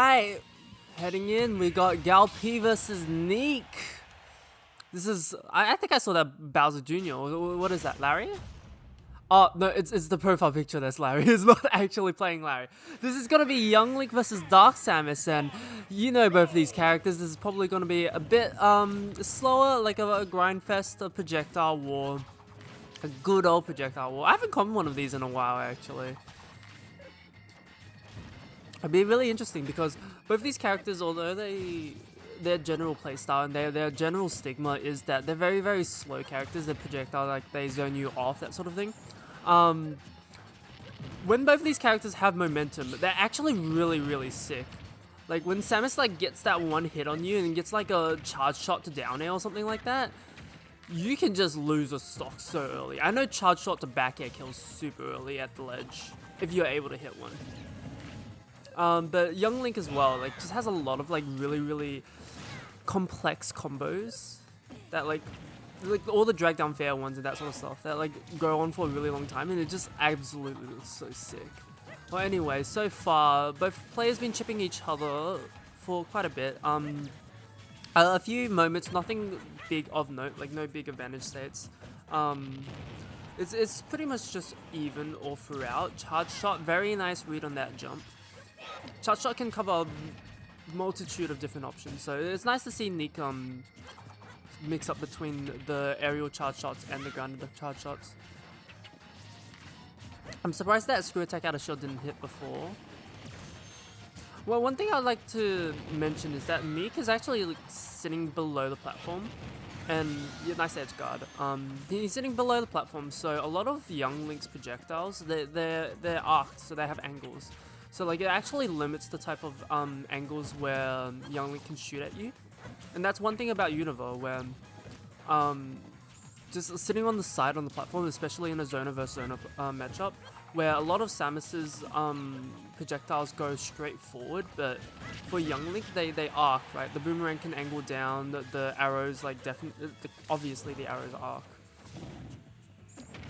Alright, heading in, we got gall.P versus Neek. This is, I think I saw that Bowser Jr. What is that, Larry? Oh, no, it's the profile picture that's Larry. It's not actually playing Larry. This is going to be JMLeague versus Dark Samus, and you know both these characters. This is probably going to be a bit slower, like a grind fest, a projectile war. A good old projectile war. I haven't gotten one of these in a while, actually. It'd be really interesting because both these characters, although their general playstyle and their general stigma is that they're very, very slow characters. They're projectile, like they zone you off, that sort of thing. When both of these characters have momentum, they're actually really, really sick. Like when Samus like gets that one hit on you and gets like a charge shot to down air or something like that, you can just lose a stock so early. I know charge shot to back air kills super early at the ledge if you're able to hit one. But JMLeague as well, like, just has a lot of, like, really, really complex combos that, like all the drag down fair ones and that sort of stuff that, like, go on for a really long time, and it just absolutely looks so sick. Well, anyway, so far, both players been chipping each other for quite a bit. A few moments, nothing big of note, like, no big advantage states. It's pretty much just even all throughout. Charge shot, very nice read on that jump. Charge shot can cover a multitude of different options, so it's nice to see Neek mix up between the aerial charge shots and the grounded charge shots. I'm surprised that screw attack out of shield didn't hit before. Well, one thing I'd like to mention is that Neek is actually like, sitting below the platform, and yeah, nice edge guard. He's sitting below the platform, so a lot of JMLeague's projectiles they're arced, so they have angles. So like it actually limits the type of angles where JMLeague can shoot at you, and that's one thing about Universe where just sitting on the side on the platform, especially in a zona versus zona matchup, where a lot of Samus's projectiles go straight forward, but for JMLeague they arc, right? The boomerang can angle down, the arrows like obviously the arrows arc.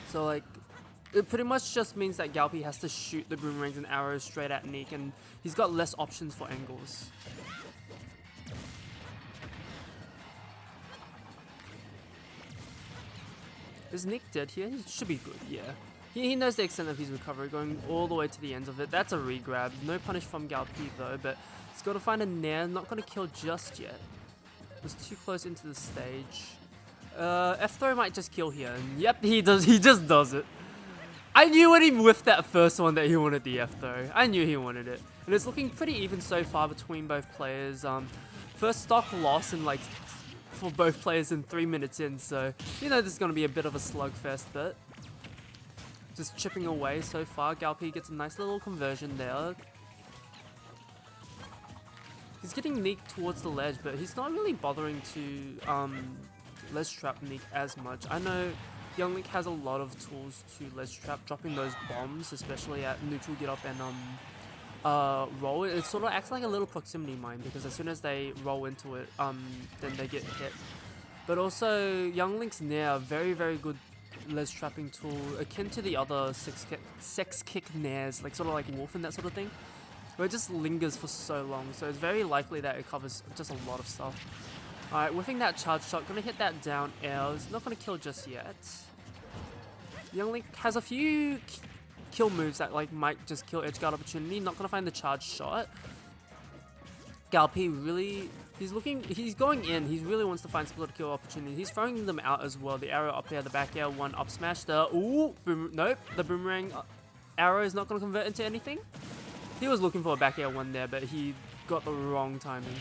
So like. It pretty much just means that gall.P has to shoot the boomerangs and arrows straight at Neek, and he's got less options for angles. Is Neek dead here? He should be good, yeah. He knows the extent of his recovery, going all the way to the ends of it. That's a re-grab. No punish from gall.P though, but he's got to find a nair. Not going to kill just yet. Was too close into the stage. F-throw might just kill here, and yep, he does. He just does it. I knew when he whiffed that first one that he wanted the F though. I knew he wanted it. And it's looking pretty even so far between both players. First stock loss in like for both players in 3 minutes in, so you know this is going to be a bit of a slugfest, but just chipping away so far. gall.P gets a nice little conversion there. He's getting Neek towards the ledge, but he's not really bothering to ledge trap Neek as much. I know JMLeague has a lot of tools to ledge trap, dropping those bombs, especially at neutral get up and roll. It sort of acts like a little proximity mine, because as soon as they roll into it, then they get hit. But also, JMLeague's nair, very, very good ledge trapping tool, akin to the other sex kick nairs, like sort of like Wolf and that sort of thing, where it just lingers for so long, so it's very likely that it covers just a lot of stuff. Alright, whiffing that charge shot, gonna hit that down air, it's not gonna kill just yet. JMLeague has a few kill moves that like might just kill edge guard opportunity, not gonna find the charge shot. gall.P really, he's going in, he really wants to find split kill opportunity. He's throwing them out as well, the arrow up there, the back air, one up smash, nope, the boomerang arrow is not gonna convert into anything. He was looking for a back air one there, but he got the wrong timing.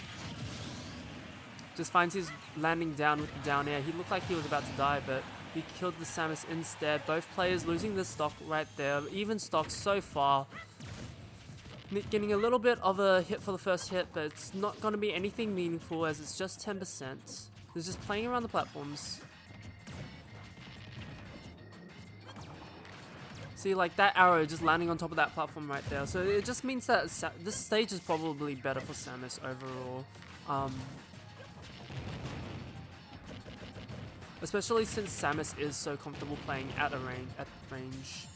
Just finds his landing down with the down air. He looked like he was about to die, but he killed the Samus instead. Both players losing the stock right there. Even stock so far. Neek getting a little bit of a hit for the first hit, but it's not going to be anything meaningful as it's just 10%. He's just playing around the platforms. See, like that arrow just landing on top of that platform right there. So it just means that this stage is probably better for Samus overall. Especially since Samus is so comfortable playing at range.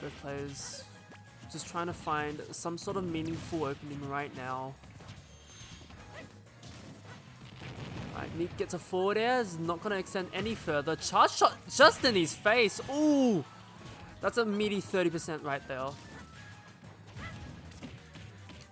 Both players just trying to find some sort of meaningful opening right now. Alright, Neek gets a forward air, is not going to extend any further. Charge shot just in his face. Ooh! That's a meaty 30% right there.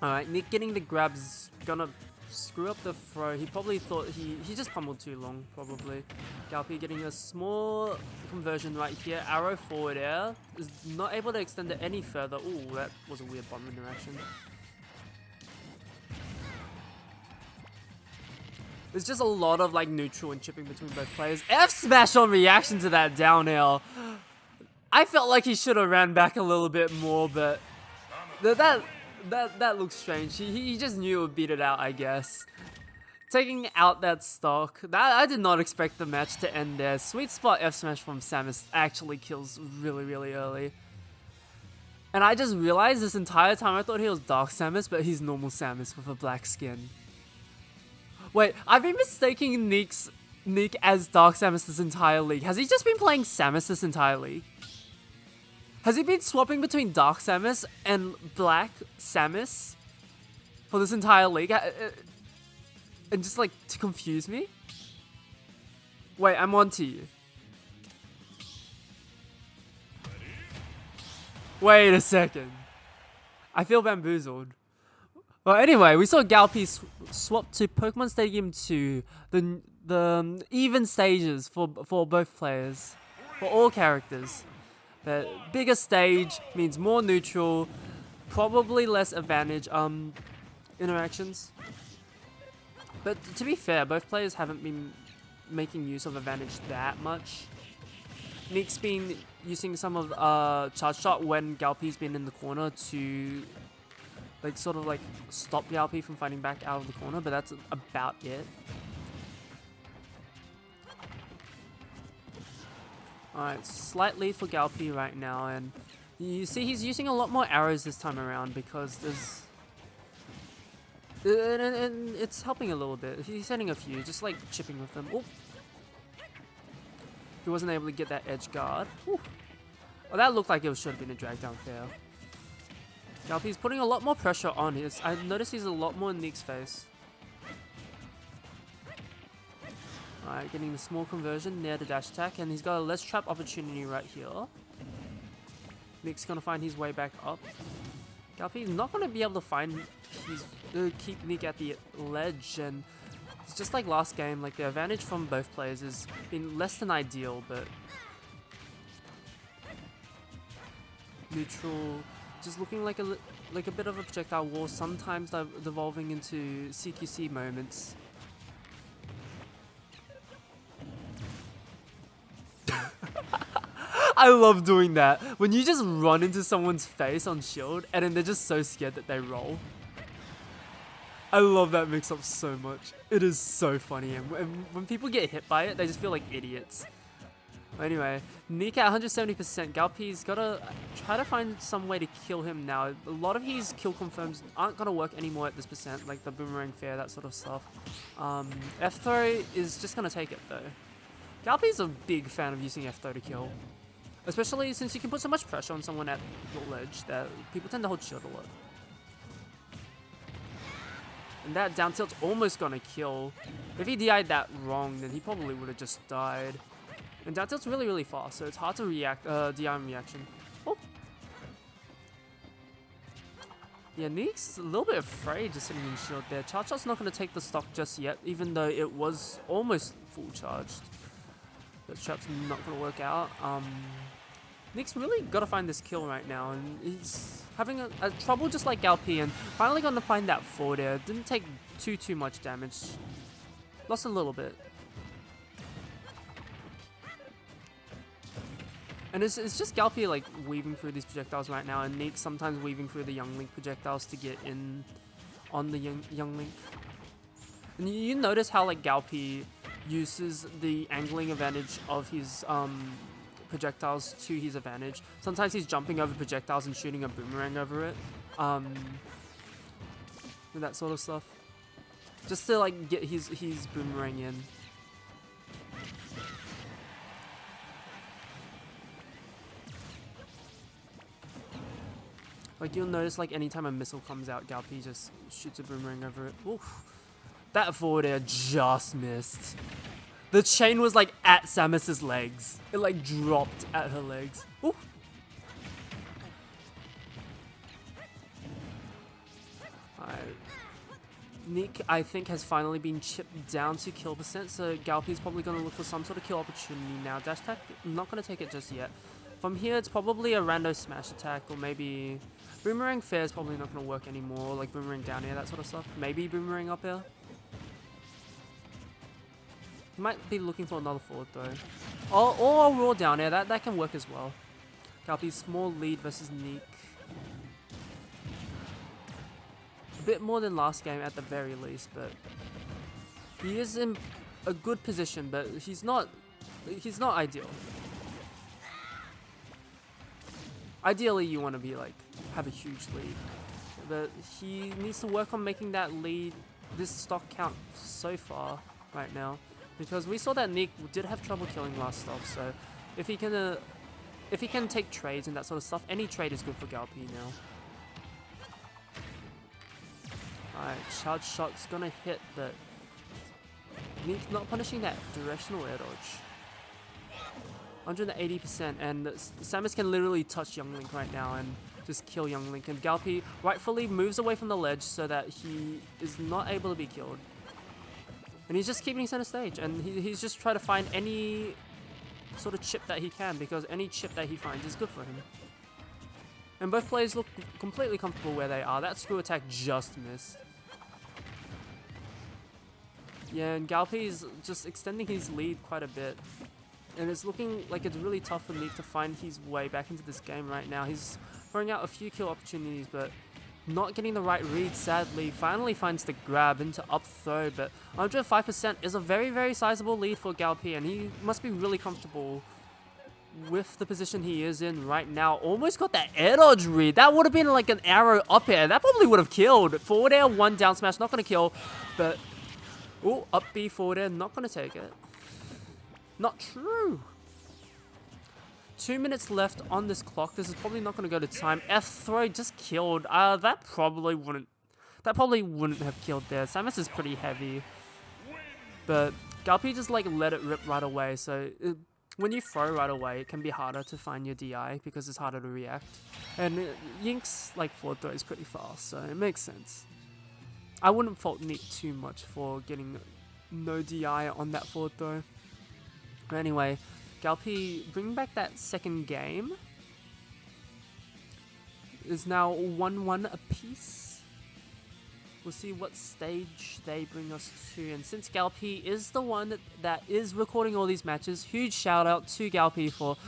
Alright, Neek getting the grab's gonna screw up the throw. He probably thought he just pummeled too long, probably. gall.P getting a small conversion right here. Arrow forward air. Is not able to extend it any further. Ooh, that was a weird bomb interaction. There's just a lot of like neutral and chipping between both players. F smash on reaction to that down air. I felt like he should have ran back a little bit more, but that looks strange. He just knew it would beat it out, I guess. Taking out that stock. I did not expect the match to end there. Sweet spot F smash from Samus actually kills really, really early. And I just realized this entire time I thought he was Dark Samus, but he's normal Samus with a black skin. Wait, I've been mistaking Neek as Dark Samus this entire league. Has he just been playing Samus this entire league? Has he been swapping between Dark Samus and Black Samus for this entire league? And just like to confuse me? Wait, I'm on to you. Wait a second. I feel bamboozled. Well, anyway, we saw gall.P swap to Pokemon Stadium 2, the even stages for both players, for all characters. The bigger stage means more neutral, probably less advantage interactions. But to be fair, both players haven't been making use of advantage that much. Neek's been using some of charge shot when gall.P's been in the corner to like sort of like stop gall.P from fighting back out of the corner, but that's about it. Alright, slight lead for gall.P right now, and you see he's using a lot more arrows this time around because there's... And it's helping a little bit. He's sending a few, just like chipping with them. Oh, he wasn't able to get that edge guard. Ooh. Oh, that looked like it should have been a drag down fair. gall.P's putting a lot more pressure on his. I noticed he's a lot more in Neek's face. Alright, getting the small conversion near the dash attack, and he's got a less trap opportunity right here. Neek's gonna find his way back up. gall.P's not gonna be able to find keep Neek at the ledge, and it's just like last game, like the advantage from both players has been less than ideal, but neutral, just looking like a bit of a projectile war, sometimes devolving into CQC moments. I love doing that. When you just run into someone's face on shield and then they're just so scared that they roll. I love that mix up so much. It is so funny, and when people get hit by it, they just feel like idiots. Anyway, Neek at 170%. gall.P's gotta try to find some way to kill him now. A lot of his kill confirms aren't gonna work anymore at this percent, like the boomerang fair, that sort of stuff. F-throw is just gonna take it though. gall.P's a big fan of using F-throw to kill. Especially since you can put so much pressure on someone at the ledge that people tend to hold shield a lot. And that down tilt's almost gonna kill. If he DI'd that wrong, then he probably would have just died. And down tilt's really, really fast, so it's hard to react, DI in reaction. Oh. Yeah, Neek's a little bit afraid just sitting in shield there. Charge shot's not gonna take the stock just yet, even though it was almost full charged. That trap's not gonna work out. Neek's really gotta find this kill right now, and he's having a trouble just like gall.P, and finally gonna find that forward air. Didn't take too much damage. Lost a little bit. And it's just gall.P like weaving through these projectiles right now, and Neek sometimes weaving through the Young Link projectiles to get in on the Young Link. And you notice how like gall.P uses the angling advantage of his projectiles to his advantage. Sometimes he's jumping over projectiles and shooting a boomerang over it. And that sort of stuff. Just to like get his boomerang in. Like you'll notice like anytime a missile comes out, gall.P just shoots a boomerang over it. Oof. That forward air just missed. The chain was like at Samus's legs. It like dropped at her legs. Ooh. Alright. Neek, I think, has finally been chipped down to kill percent, so gall.P is probably going to look for some sort of kill opportunity now. Dash attack, not going to take it just yet. From here, it's probably a rando smash attack, or maybe boomerang fair is probably not going to work anymore, like boomerang down air, that sort of stuff. Maybe boomerang up air. Might be looking for another forward though. Or a raw down air, that can work as well. gall.P's small lead versus Neek. A bit more than last game at the very least, but he is in a good position, but he's not ideal. Ideally you want to be like, have a huge lead, but he needs to work on making that lead, this stock count so far right now. Because we saw that Neek did have trouble killing last stop, so if he can take trades and that sort of stuff, any trade is good for gall.P now. Alright, charge shot's gonna hit, but Neek not punishing that directional air dodge. 180%, and Samus can literally touch Young Link right now and just kill Young Link, and gall.P rightfully moves away from the ledge so that he is not able to be killed. And he's just keeping center stage, and he's just trying to find any sort of chip that he can, because any chip that he finds is good for him. And both players look completely comfortable where they are. That screw attack just missed. Yeah, and gall.P is just extending his lead quite a bit. And it's looking like it's really tough for Neek to find his way back into this game right now. He's throwing out a few kill opportunities, but not getting the right read, sadly. Finally finds the grab into up throw, but 105% is a very, very sizable lead for gall.P, and he must be really comfortable with the position he is in right now. Almost got that air dodge read. That would have been like an arrow up air. That probably would have killed. Forward air, one down smash, not going to kill, but oh, up B forward air, not going to take it. Not true. 2 minutes left on this clock. This is probably not going to go to time. F throw just killed. That probably wouldn't have killed there. Samus is pretty heavy, but gall.P just like let it rip right away. So when you throw right away, it can be harder to find your DI because it's harder to react. And Yink's like forward throw is pretty fast, so it makes sense. I wouldn't fault Neek too much for getting no DI on that forward throw. But anyway, gall.P bringing back that second game. Is now 1-1 apiece. We'll see what stage they bring us to. And since gall.P is the one that is recording all these matches, huge shout out to gall.P for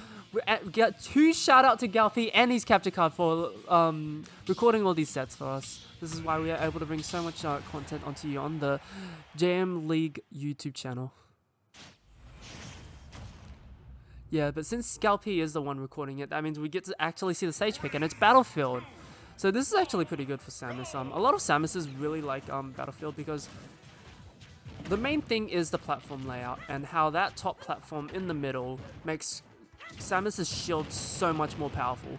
huge shout out to gall.P and his capture card for recording all these sets for us. This is why we are able to bring so much content onto you on the JMLeague YouTube channel. Yeah, but since gall.P is the one recording it, that means we get to actually see the stage pick, and it's Battlefield. So this is actually pretty good for Samus. A lot of Samuses really like Battlefield because the main thing is the platform layout and how that top platform in the middle makes Samus's shield so much more powerful.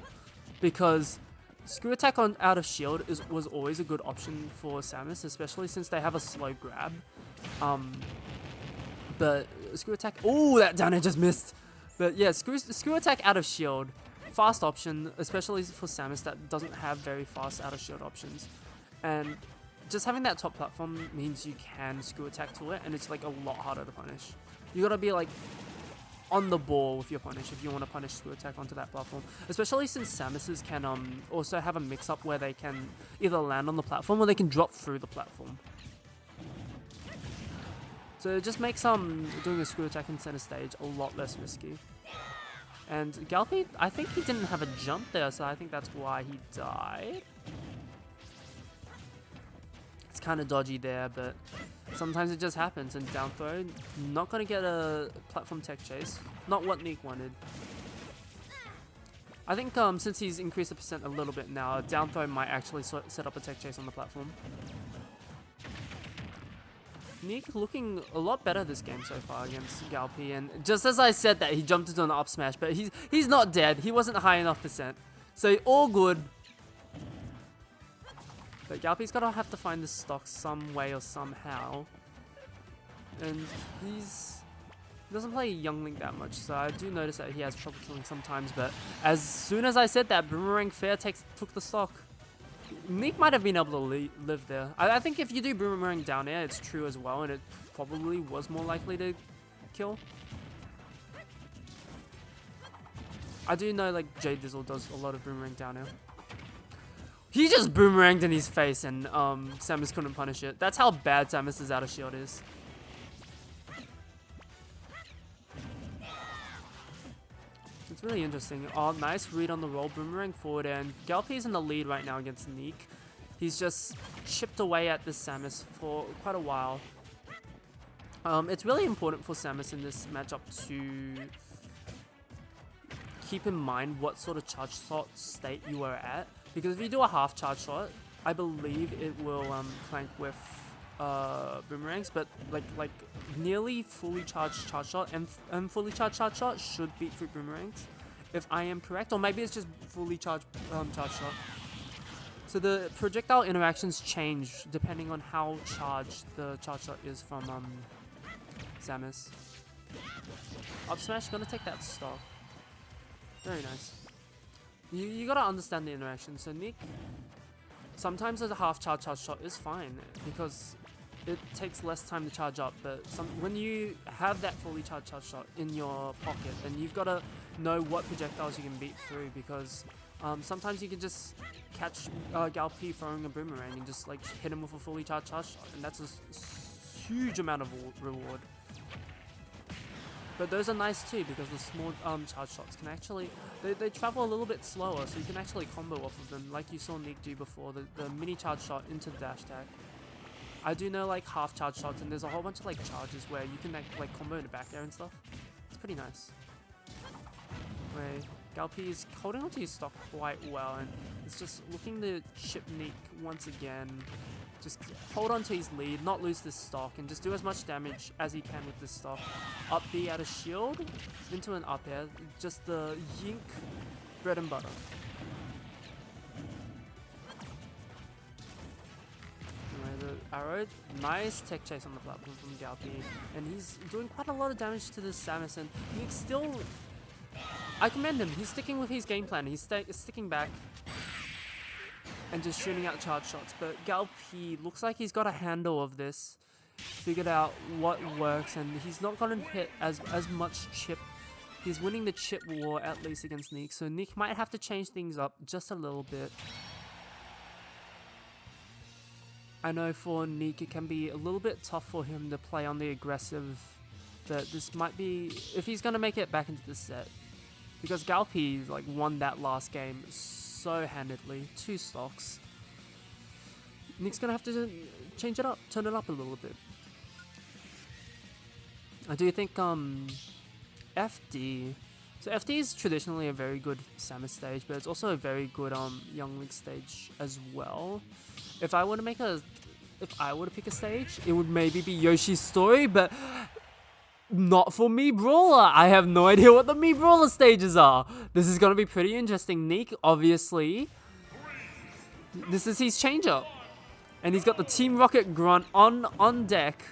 Because screw attack on out of shield was always a good option for Samus, especially since they have a slow grab. But screw attack, oh, that down air just missed. But yeah, screw attack out of shield, fast option, especially for Samus that doesn't have very fast out of shield options. And just having that top platform means you can screw attack to it, and it's like a lot harder to punish. You gotta be like on the ball with your punish if you want to punish screw attack onto that platform. Especially since Samuses can also have a mix up where they can either land on the platform or they can drop through the platform. So it just makes doing a screw attack in center stage a lot less risky. And gall.P, I think he didn't have a jump there, so I think that's why he died. It's kind of dodgy there, but sometimes it just happens. And down throw, not going to get a platform tech chase. Not what Neek wanted. I think since he's increased the percent a little bit now, down throw might actually set up a tech chase on the platform. Neek looking a lot better this game so far against gall.P, and just as I said that, he jumped into an up smash, but he's not dead. He wasn't high enough percent, so all good. But gall.P's gotta have to find this stock some way or somehow. And he doesn't play Young Link that much, so I do notice that he has trouble killing sometimes, but as soon as I said that, Boomerang Fair took the stock. Neek might have been able to live there. I think if you do Boomerang down air, it's true as well, and it probably was more likely to kill. I do know like J Dizzle does a lot of Boomerang down air. He just boomeranged in his face and Samus couldn't punish it. That's how bad Samus's outer shield is. It's really interesting. Oh, nice read on the roll. Boomerang forward, and gall.P's in the lead right now against Neek. He's just chipped away at this Samus for quite a while. It's really important for Samus in this matchup to keep in mind what sort of charge shot state you are at. Because if you do a half charge shot, I believe it will clank with boomerangs, but like nearly fully charged charge shot and fully charged charge shot should beat fruit boomerangs, if I am correct, or maybe it's just fully charged charge shot. So the projectile interactions change depending on how charged the charge shot is from Samus. Up smash, gonna take that stock. Very nice. You gotta understand the interaction. So Neek, sometimes a half charge shot is fine because it takes less time to charge up, but when you have that fully charged charge shot in your pocket, then you've gotta know what projectiles you can beat through, because sometimes you can just catch gall.P throwing a boomerang and just like hit him with a fully charged charge shot, and that's a huge amount of reward. But those are nice too, because the small charge shots can actually, they travel a little bit slower, so you can actually combo off of them, like you saw Neek do before, the mini charge shot into the dash tag. I do know like half charge shots, and there's a whole bunch of like charges where you can like combo in the back there and stuff. It's pretty nice. Where gall.P is holding onto his stock quite well, and it's just looking to chip Neek once again. Just hold on to his lead, not lose this stock, and just do as much damage as he can with this stock. Up B out of shield, into an up air, just the yink bread and butter. Anyway, the arrow, nice tech chase on the platform from gall.P, and he's doing quite a lot of damage to this Samus, and Neek still, I commend him, he's sticking with his game plan, he's sticking back and just shooting out charge shots, but gall.P looks like he's got a handle of this, figured out what works, and he's not gonna hit as much chip. He's winning the chip war at least against Neek, so Neek might have to change things up just a little bit. I know for Neek it can be a little bit tough for him to play on the aggressive, but this might be, if he's gonna make it back into the set, because gall.P like won that last game so handedly, 2 stocks. Neek's gonna have to change it up, turn it up a little bit. I do think FD. So FD is traditionally a very good Samus stage, but it's also a very good Young Link stage as well. If I were to pick a stage, it would maybe be Yoshi's Story, but not for Mii Brawler. I have no idea what the Mii Brawler stages are. This is going to be pretty interesting. Neek, obviously, this is his change-up. And he's got the Team Rocket Grunt on deck.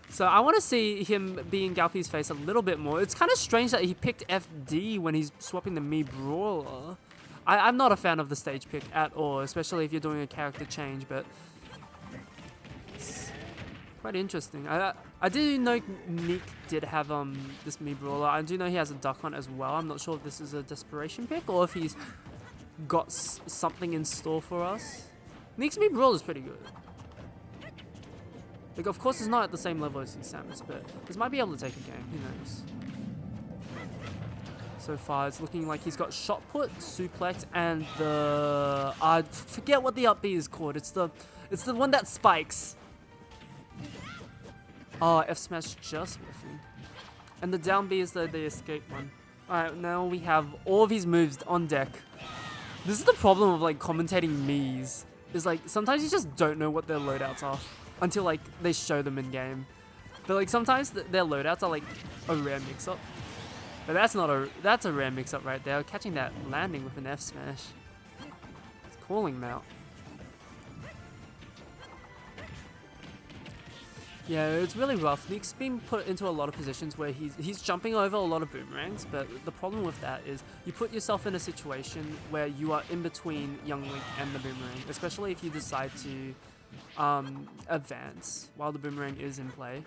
So I want to see him be in gall.P's face a little bit more. It's kind of strange that he picked FD when he's swapping the Mii Brawler. I'm not a fan of the stage pick at all, especially if you're doing a character change, but it's quite interesting. I do know Neek did have this Mii Brawler. I do know he has a Duck Hunt as well. I'm not sure if this is a desperation pick or if he's got something in store for us. Neek's Mii Brawler is pretty good. Like, of course, it's not at the same level as Samus, but this might be able to take a game. Who knows? So far, it's looking like he's got shot put, suplex, and the I forget what the up B is called. It's the one that spikes. Oh, F smash just whiffing. And the down B is the escape one. Alright, now we have all of his moves on deck. This is the problem of like commentating Miis. Is like sometimes you just don't know what their loadouts are until like they show them in game. But like sometimes their loadouts are like a rare mix-up. But that's a rare mix-up right there. Catching that landing with an F smash. It's calling him out. Yeah, it's really rough. Neek's been put into a lot of positions where he's jumping over a lot of boomerangs, but the problem with that is you put yourself in a situation where you are in between Young Link and the boomerang, especially if you decide to advance while the boomerang is in play.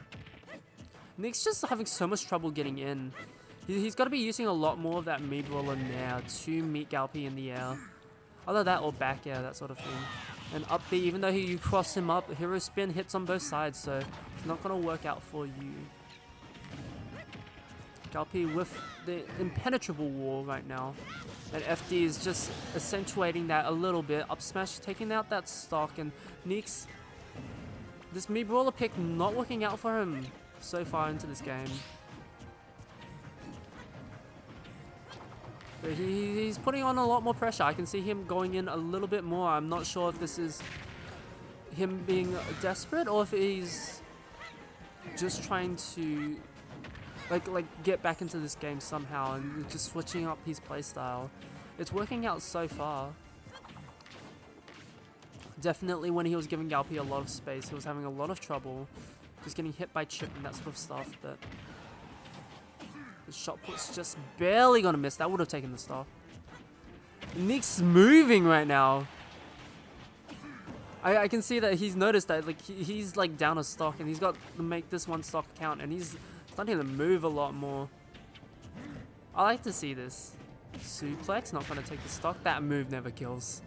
Neek's just having so much trouble getting in. He's got to be using a lot more of that mid roller now to meet gall.P in the air. Either that or back air, that sort of thing. And up B, even though you cross him up, hero spin hits on both sides, so it's not going to work out for you. gall.P with the impenetrable wall right now. And FD is just accentuating that a little bit. Up smash, taking out that stock, and Neek's... This mid brawler pick not working out for him so far into this game. But he's putting on a lot more pressure. I can see him going in a little bit more. I'm not sure if this is him being desperate or if he's just trying to like get back into this game somehow and just switching up his playstyle. It's working out so far. Definitely when he was giving gall.P a lot of space, he was having a lot of trouble just getting hit by chip and that sort of stuff, but the shot put's just barely gonna miss. That would have taken the stock. Neek's moving right now. I can see that he's noticed that like he's like down a stock and he's got to make this one stock count and he's starting to move a lot more. I like to see this. Suplex, not gonna take the stock. That move never kills.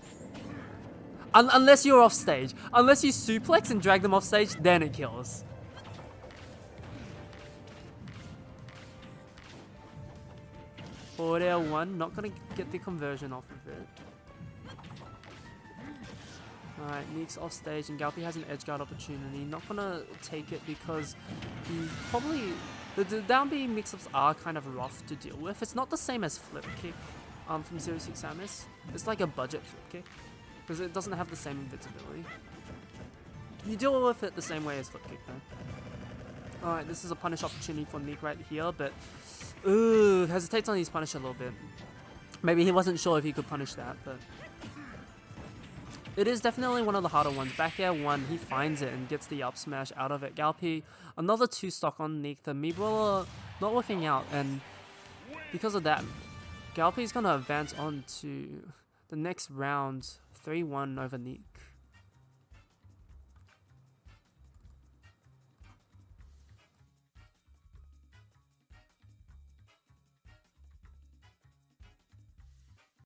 Unless you're off stage. Unless you suplex and drag them off stage, then it kills. Forward air 1, not gonna get the conversion off of it. Alright, Neek's off stage and gall.P has an edge guard opportunity. Not gonna take it because he probably... The down B mix-ups are kind of rough to deal with. It's not the same as flip kick from 06 Samus. It's like a budget flip kick because it doesn't have the same invincibility. You deal with it the same way as flip kick though. Alright, this is a punish opportunity for Neek right here, but hesitates on his punish a little bit. Maybe he wasn't sure if he could punish that, but it is definitely one of the harder ones. Back air 1, he finds it and gets the up smash out of it. gall.P, another 2 stock on Neek. The mid brawler not working out, and because of that, gall.P is going to advance on to the next round, 3-1 over Neek.